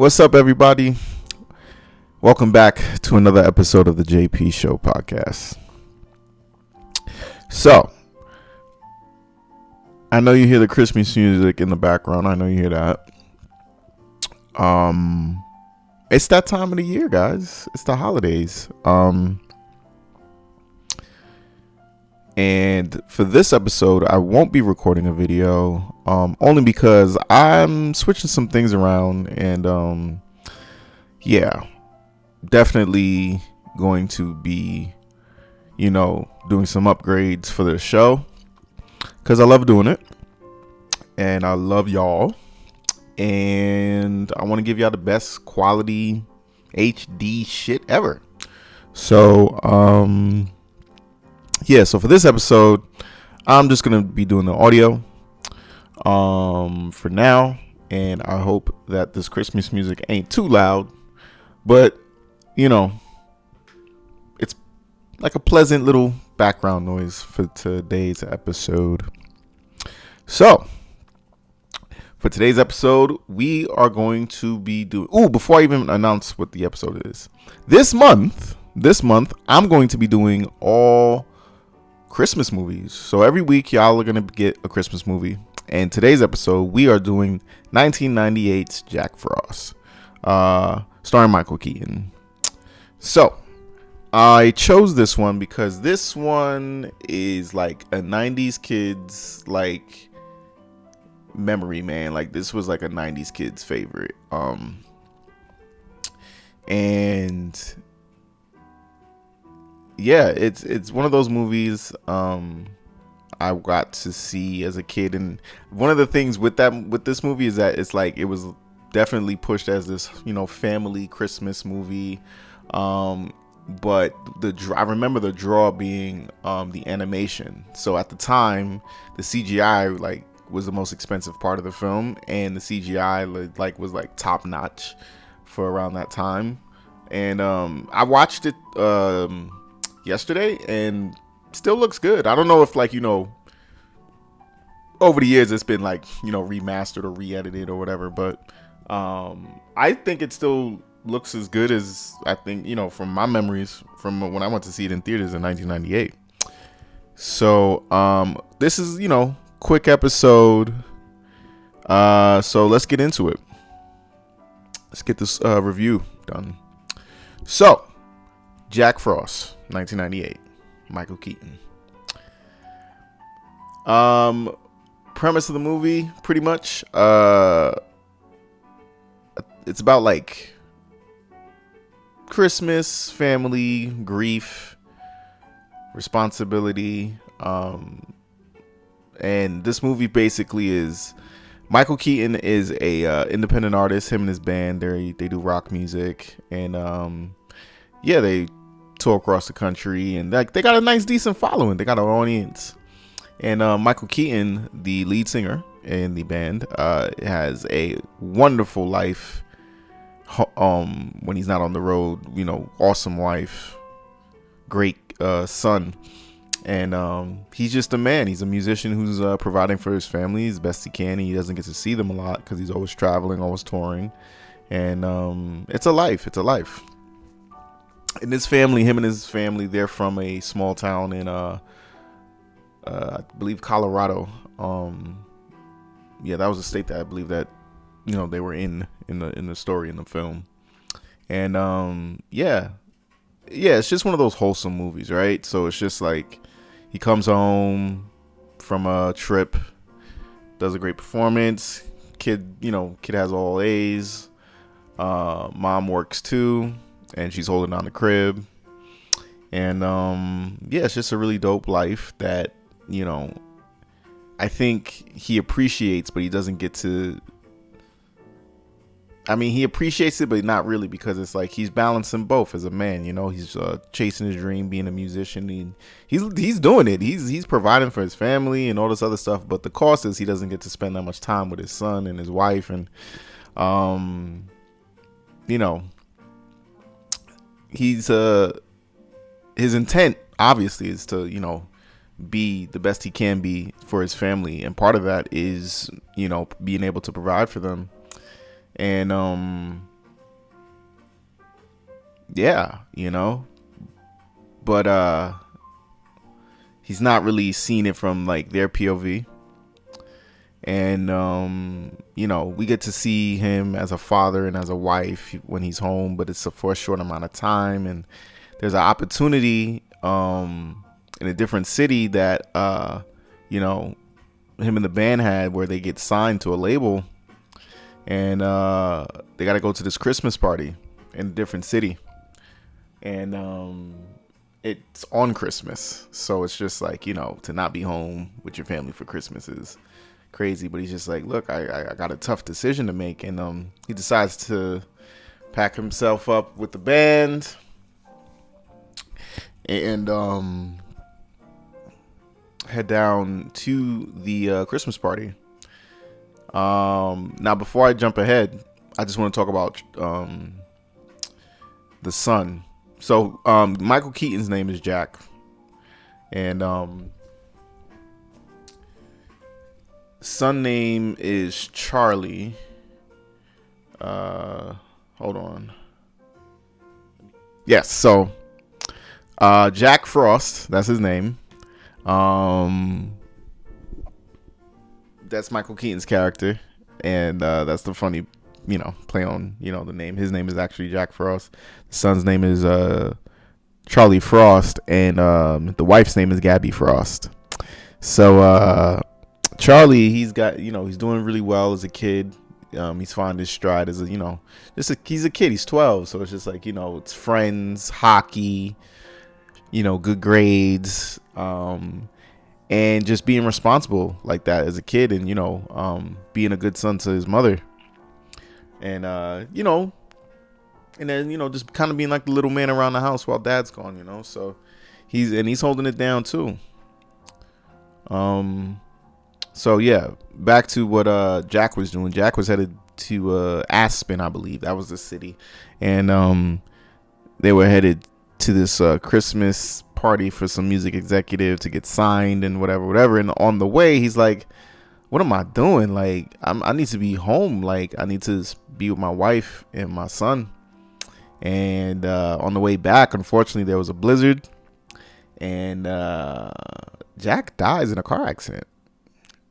What's up, everybody? Welcome back to another episode of the JP Show podcast. So, I know you hear the Christmas music in the background. I know you hear that. It's that time of the year, guys. It's the holidays. And for this episode, I won't be recording a video, only because I'm switching some things around, and definitely going to be, doing some upgrades for the show, because I love doing it, and I love y'all, and I want to give y'all the best quality HD shit ever. So, so for this episode, I'm just going to be doing the audio for now, and I hope that this Christmas music ain't too loud, but, it's like a pleasant little background noise for today's episode. So, for today's episode, we are going to be doing... before I even announce what the episode is, this month, I'm going to be doing all Christmas movies. So every week y'all are gonna get a Christmas movie, and today's episode we are doing 1998's Jack Frost, starring Michael Keaton. So I chose this one because this one is like a 90s kids like memory, man. Like, this was like a 90s kids favorite, and yeah, it's one of those movies I got to see as a kid, and one of the things with this movie is that it's like it was definitely pushed as this family Christmas movie, but I remember the draw being the animation. So at the time, the CGI was the most expensive part of the film, and the CGI was top notch for around that time, and I watched it yesterday, and still looks good. I don't know if over the years it's been remastered or re-edited or whatever, but I think it still looks as good as I think from my memories from when I went to see it in theaters in 1998. So this is quick episode, so let's get into it. Let's get this review done. So, Jack Frost, 1998, Michael Keaton. Premise of the movie, pretty much, it's about Christmas, family, grief, responsibility, and this movie basically is Michael Keaton is a independent artist. Him and his band, they do rock music, and they tour across the country, and they got a nice decent following. They got an audience, and Michael Keaton, the lead singer in the band, has a wonderful life when he's not on the road. Awesome wife, great son, and he's just a man. He's a musician who's providing for his family as best he can. He doesn't get to see them a lot because he's always traveling, always touring, and it's a life. And him and his family, they're from a small town in I believe Colorado. That was a state that I believe that they were in the story, in the film. And it's just one of those wholesome movies, right? So it's just like he comes home from a trip, does a great performance. Kid has all A's. Mom works too, and she's holding down the crib. And it's just a really dope life that I think he appreciates, but he doesn't get to. I mean, he appreciates it, but not really, because it's like he's balancing both as a man. He's chasing his dream, being a musician. He's doing it. He's providing for his family and all this other stuff. But the cost is he doesn't get to spend that much time with his son and his wife. And he's his intent obviously is to be the best he can be for his family, and part of that is being able to provide for them. And yeah, but he's not really seen it from like their POV. And we get to see him as a father and as a wife when he's home, but it's for a short amount of time. And there's an opportunity in a different city that him and the band had, where they get signed to a label, and they got to go to this Christmas party in a different city. And it's on Christmas, so it's just like, to not be home with your family for Christmas is crazy. But he's just like, look, I got a tough decision to make. And he decides to pack himself up with the band and head down to the Christmas party. Now, before I jump ahead, I just want to talk about the son. So Michael Keaton's name is Jack, and son name is Charlie. Hold on. Yes, so Jack Frost, that's his name. That's Michael Keaton's character, and that's the funny, play on, the name. His name is actually Jack Frost. The son's name is Charlie Frost, and the wife's name is Gabby Frost. So Charlie, he's got, he's doing really well as a kid. He's finding his stride as he's a kid. He's 12, so it's just like, it's friends, hockey, good grades, and just being responsible like that as a kid, and being a good son to his mother, and and then just kind of being like the little man around the house while dad's gone, so he's holding it down too. So yeah, back to what Jack was doing. Jack was headed to Aspen, I believe that was the city, and they were headed to this Christmas party for some music executive to get signed and whatever. And on the way, he's like, "What am I doing? Like, I need to be home. Like, I need to be with my wife and my son." And on the way back, unfortunately, there was a blizzard, and Jack dies in a car accident.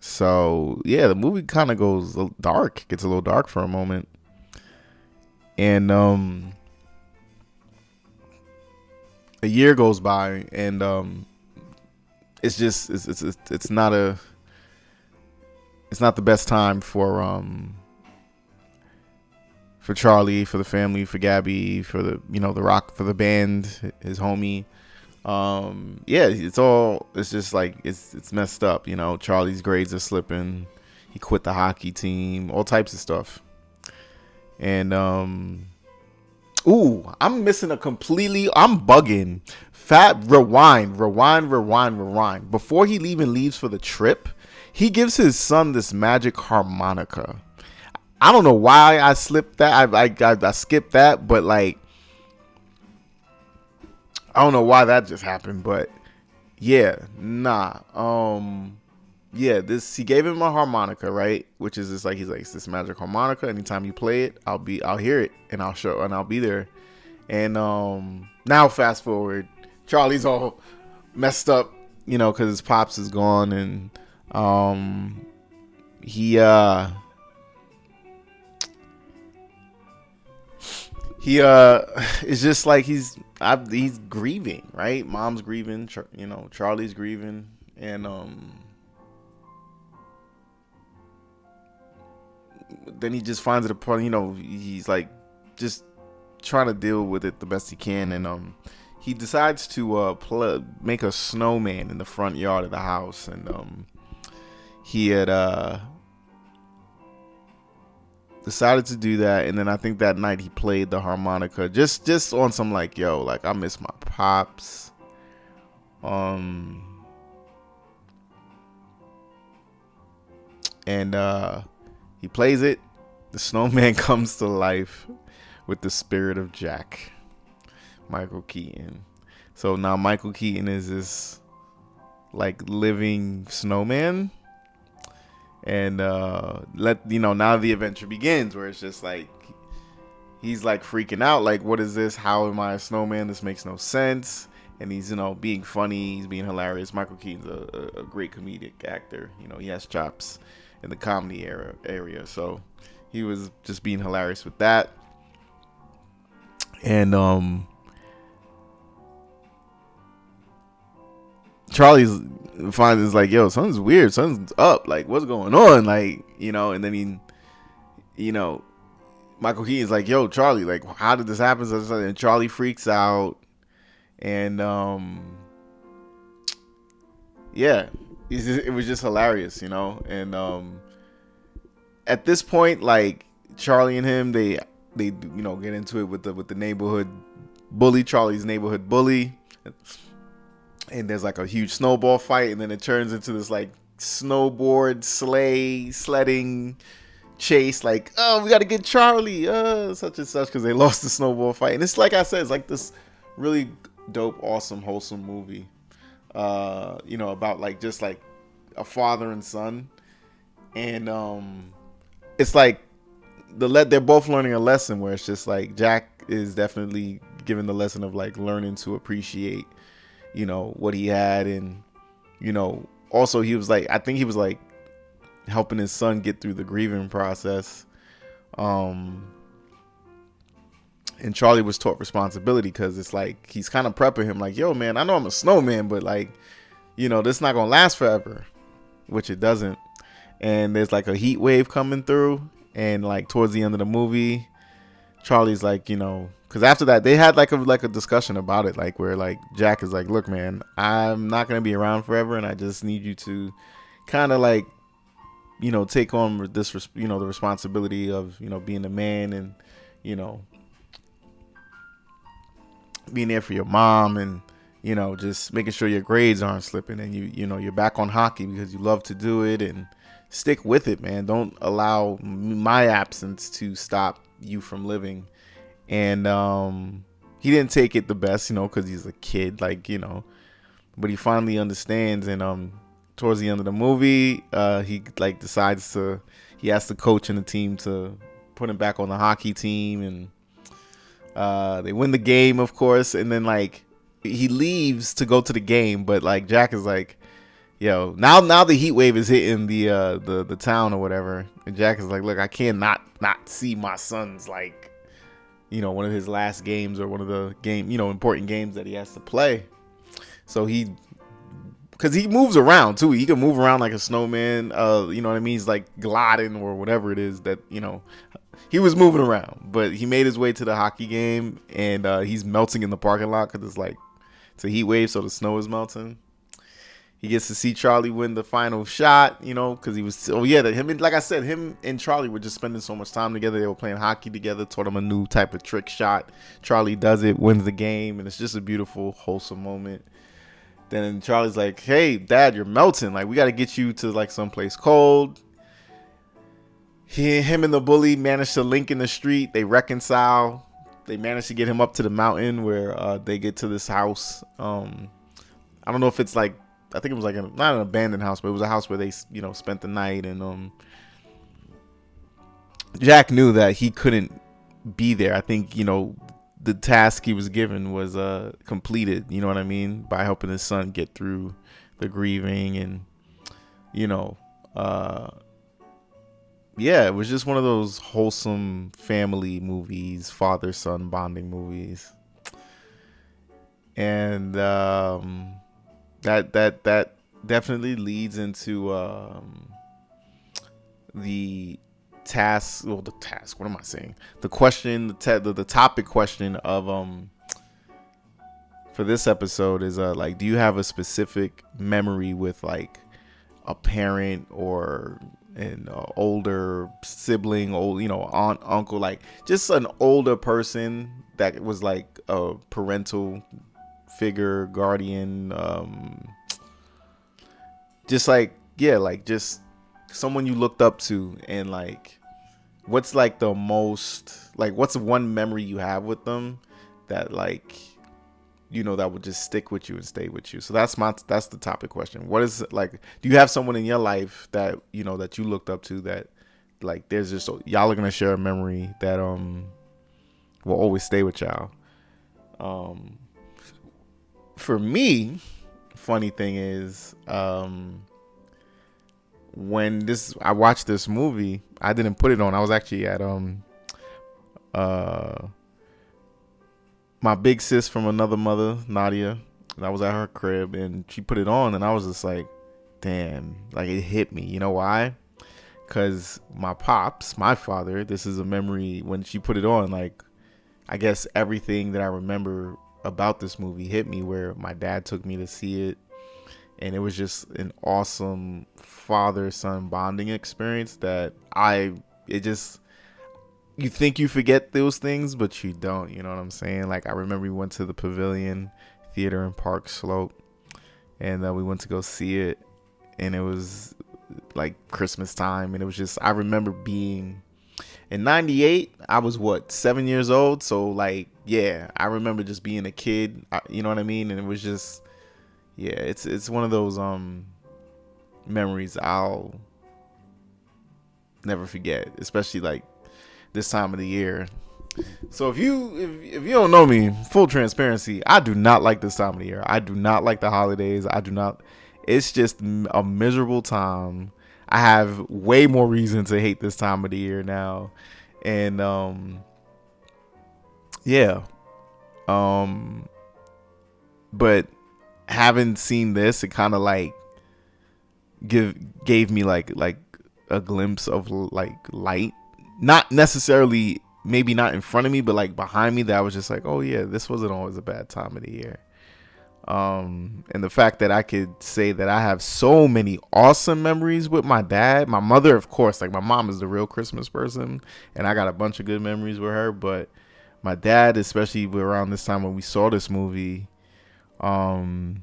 So yeah, the movie kind of goes dark, gets a little dark for a moment, and a year goes by, and it's just it's not the best time for Charlie, for the family, for Gabby, for the the rock, for the band, his homie. Yeah, it's just like it's messed up. Charlie's grades are slipping. He quit the hockey team, all types of stuff. And I'm missing I'm bugging. Rewind. Before he even leaves for the trip, he gives his son this magic harmonica. I don't know why I slipped that. I skipped that, but like, I don't know why that just happened, but yeah, nah. Yeah, he gave him a harmonica, right? Which is just like, he's like, it's this magic harmonica. Anytime you play it, I'll hear it, and I'll be there. And now fast forward, Charlie's all messed up, because his pops is gone, and he it's just like he's grieving, right? Mom's grieving, Charlie's grieving, and then he just finds it a part, he's like just trying to deal with it the best he can, and he decides to make a snowman in the front yard of the house, and he had decided to do that. And then I think that night he played the harmonica just on some like, yo, like, I miss my pops. And he plays it. The snowman comes to life with the spirit of Jack, Michael Keaton. So now Michael Keaton is this like living snowman. And now the adventure begins, where it's just like he's like freaking out, like, what is this? How am I a snowman? This makes no sense. And he's, being funny, he's being hilarious. Michael Keaton's a great comedic actor. He has chops in the comedy area. So he was just being hilarious with that. And Charlie's finds is like, yo, something's weird, something's up, like, what's going on, like, and then Michael Keaton's like, yo, Charlie, like, how did this happen? And Charlie freaks out, and yeah, it was just hilarious, and at this point, like, Charlie and him, they get into it with the neighborhood bully, Charlie's neighborhood bully. And there's like a huge snowball fight, and then it turns into this like snowboard sledding chase. Like, oh, we got to get Charlie, such and such, because they lost the snowball fight. And it's like I said, it's like this really dope, awesome, wholesome movie. About like just like a father and son, and it's like they're both learning a lesson where it's just like Jack is definitely given the lesson of like learning to appreciate what he had, and also he was like, I think he was like helping his son get through the grieving process, and Charlie was taught responsibility, because it's like he's kind of prepping him like, yo man, I know I'm a snowman, but like, this not gonna last forever, which it doesn't. And there's like a heat wave coming through, and like towards the end of the movie, Charlie's like, because after that they had like a discussion about it, like where like Jack is like, look man, I'm not gonna be around forever, and I just need you to kind of like take on this the responsibility of being a man, and being there for your mom, and just making sure your grades aren't slipping, and you're back on hockey because you love to do it, and stick with it, man. Don't allow my absence to stop you from living. And he didn't take it the best, because he's a kid, like, but he finally understands. And towards the end of the movie, he like decides he asks the coach and the team to put him back on the hockey team, and they win the game, of course. And then like he leaves to go to the game, but like Jack is like, yo, now the heat wave is hitting the town or whatever, and Jack is like, look, I can't not see my son's like, one of his last games, or one of the important games that he has to play. So because he moves around too, he can move around like a snowman, you know what I mean? He's like gliding or whatever it is that, he was moving around, but he made his way to the hockey game, and he's melting in the parking lot because it's a heat wave, so the snow is melting. He gets to see Charlie win the final shot, because he was, like I said, him and Charlie were just spending so much time together. They were playing hockey together, taught him a new type of trick shot. Charlie does it, wins the game, and it's just a beautiful, wholesome moment. Then Charlie's like, hey, Dad, you're melting. Like, we got to get you to like someplace cold. Him and the bully manage to link in the street. They reconcile. They manage to get him up to the mountain where they get to this house. I don't know if it's like, I think it was like not an abandoned house, but it was a house where they, spent the night. And Jack knew that he couldn't be there. I think, the task he was given was completed, you know what I mean, by helping his son get through the grieving. And, yeah, it was just one of those wholesome family movies, father-son bonding movies. And that definitely leads into the task. Well, the task. What am I saying? The question, the topic question of for this episode is like, do you have a specific memory with like a parent or an older sibling, aunt, uncle, like just an older person that was like a parental figure, guardian, just like, yeah, like just someone you looked up to, and like what's like the most, like what's one memory you have with them that like, that would just stick with you and stay with you. So that's the topic question. What is it like, do you have someone in your life that that you looked up to, that like there's just, y'all are gonna share a memory that will always stay with y'all. Um, for me, funny thing is, when I watched this movie, I didn't put it on. I was actually at uh my big sis from another mother, Nadia. And I was at her crib and she put it on, and I was just like, damn, like it hit me. You know why? Because my pops, my father, this is a memory when she put it on. Like, I guess everything that I remember about this movie hit me, where my dad took me to see it. And it was just an awesome father-son bonding experience you think you forget those things, but you don't. You know what I'm saying? Like, I remember we went to the Pavilion Theater in Park Slope, and we went to go see it, and it was like Christmas time, and it was just, I remember being in '98. I was 7 years old, so like, yeah, I remember just being a kid. You know what I mean? And it was just, yeah, it's one of those memories I'll never forget, especially like this time of the year. So if you don't know me, full transparency, I do not like this time of the year. I do not like the holidays. I do not. It's just a miserable time. I have way more reason to hate this time of the year now, and yeah, but having seen this, it kind of like gave me like a glimpse of like light, not necessarily, maybe not in front of me, but like behind me, that I was just like, oh yeah, this wasn't always a bad time of the year. And the fact that I could say that I have so many awesome memories with my dad, my mother, of course, like my mom is the real Christmas person, and I got a bunch of good memories with her, but my dad, especially around this time when we saw this movie, you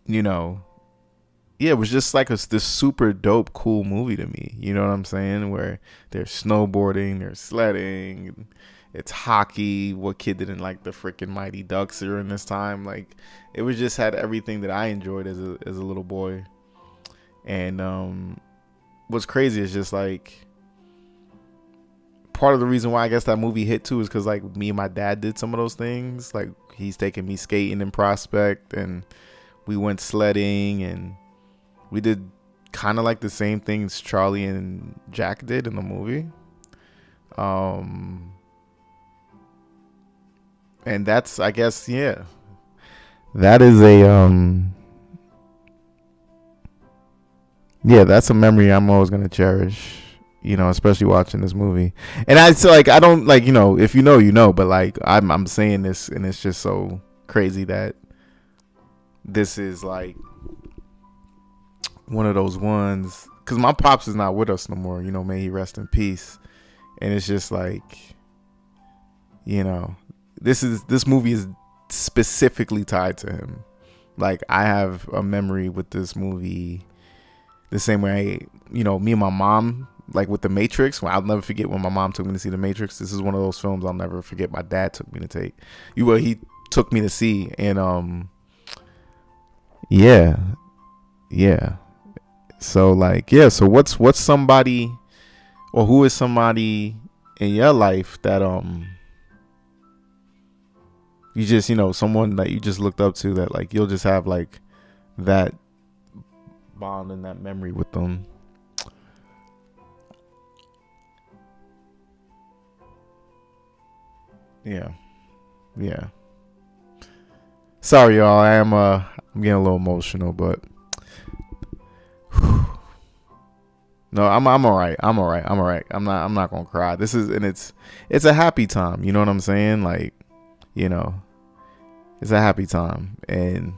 know, yeah, it was just like this super dope, cool movie to me. You know what I'm saying? Where there's snowboarding, there's sledding, it's hockey. What kid didn't like the freaking Mighty Ducks during this time? Like, it was just had everything that I enjoyed as a little boy. And what's crazy is just like, part of the reason why I guess that movie hit too is because like me and my dad did some of those things. Like, he's taking me skating in Prospect, and we went sledding, and we did kind of like the same things Charlie and Jack did in the movie. And that's, I guess, yeah, that is yeah, that's a memory I'm always going to cherish, especially watching this movie. And I so like, I don't like, if you know, but like, I'm saying this, and it's just so crazy that this is like one of those ones, because my pops is not with us no more, may he rest in peace. And it's just like, this movie is specifically tied to him. Like, I have a memory with this movie the same way, me and my mom, like with The Matrix. I'll never forget when my mom took me to see The Matrix. This is one of those films I'll never forget my dad took me to take. He took me to see, and yeah. So like, yeah. So what's somebody, or who is somebody in your life that you just, someone that you just looked up to, that like you'll just have like that bond and that memory with them? Yeah. Sorry, y'all. I'm getting a little emotional, but no, I'm all right. I'm all right. I'm not gonna cry. This is, and it's a happy time. You know what I'm saying? Like, it's a happy time, and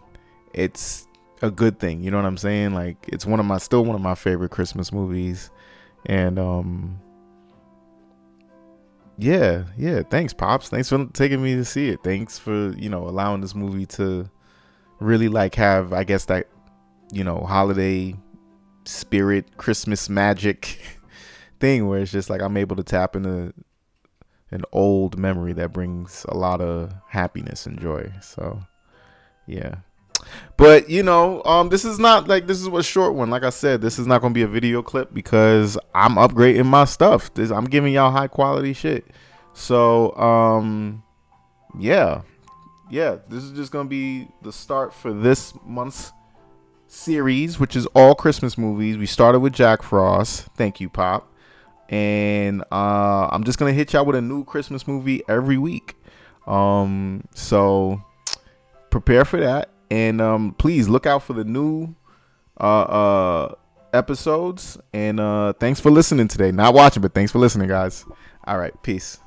it's a good thing. You know what I'm saying? Like, it's still one of my favorite Christmas movies, and yeah. Thanks, pops. Thanks for taking me to see it. Thanks for allowing this movie to really like have, I guess, that holiday spirit, Christmas magic thing, where it's just like I'm able to tap into an old memory that brings a lot of happiness and joy. So yeah. But this is not like, this is a short one. Like I said, this is not gonna be a video clip because I'm upgrading my stuff. I'm giving y'all high quality shit. So yeah, this is just gonna be the start for this month's series, which is all Christmas movies. We started with Jack Frost. Thank you, Pop. And I'm just gonna hit y'all with a new Christmas movie every week. So prepare for that, and please look out for the new episodes. And thanks for listening today. Not watching, but thanks for listening, guys. All right, peace.